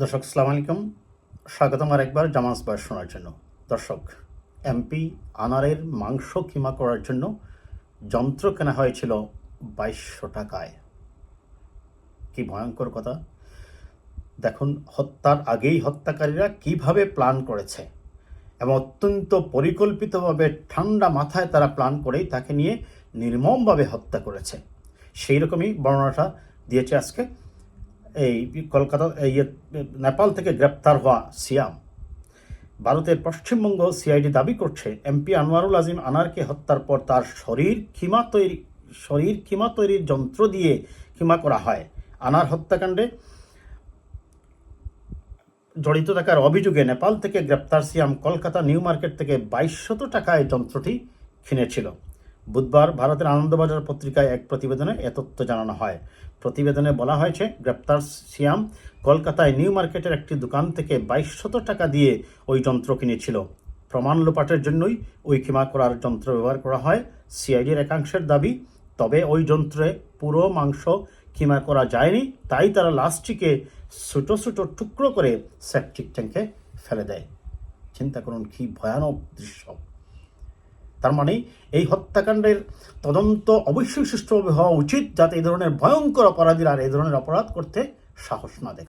দর্শক আসসালামু আলাইকুম, স্বাগতম আরেকবার জামাস বয়স শোনার জন্য। দর্শক, এমপি আনারের মাংস কিমা করার জন্য যন্ত্র কেনা হয়েছিল 2200 টাকায়। কি ভয়ঙ্কর কথা! দেখুন, হত্যার আগেই হত্যাকারীরা কিভাবে প্ল্যান করেছে এবং অত্যন্ত পরিকল্পিতভাবে ঠান্ডা মাথায় তারা প্ল্যান করেই তাকে নিয়ে নির্মমভাবে হত্যা করেছে। সেই রকমই বর্ণনাটা দিয়েছে আজকে এই কলকাতা নেপাল থেকে গ্রেপ্তার হওয়া সিয়াম। ভারতের পশ্চিমবঙ্গ সিআইডি দাবি করছে এমপি আনোয়ারুল আজিম আনারকে হত্যার পর তার শরীর কিমা তৈরির যন্ত্র দিয়ে কিমা করা হয়। আনার হত্যাকাণ্ডে জড়িত থাকার অভিযোগে নেপাল থেকে গ্রেপ্তার সিয়াম কলকাতা নিউ মার্কেট থেকে 2200 টাকায় যন্ত্রটি কিনেছিল। বুধবার ভারতের আনন্দবাজার পত্রিকায় এক প্রতিবেদনে এ তথ্য জানানো হয়। প্রতিবেদনে বলা হয়েছে, গ্রেপ্তার সিয়াম কলকাতায় নিউ মার্কেটের একটি দোকান থেকে 2200 টাকা দিয়ে ওই যন্ত্র কিনেছিল। প্রমাণ লোপাটের জন্যই ওই কিমা করার যন্ত্র ব্যবহার করা হয় সিআইডির একাংশের দাবি। তবে ওই যন্ত্রে পুরো মাংস কিমা করা যায়নি, তাই তারা লাশটিকে ছোটো ছোটো টুকরো করে সেপটিক ট্যাঙ্কে ফেলে দেয়। চিন্তা করুন, কি ভয়ানক দৃশ্য! তার মানে এই হত্যাকাণ্ডের তদন্ত অবশ্যই সুষ্ঠুভাবে হওয়া উচিত, যাতে এই ধরনের ভয়ঙ্কর অপরাধীরা আর এই ধরনের অপরাধ করতে সাহস না দেয়।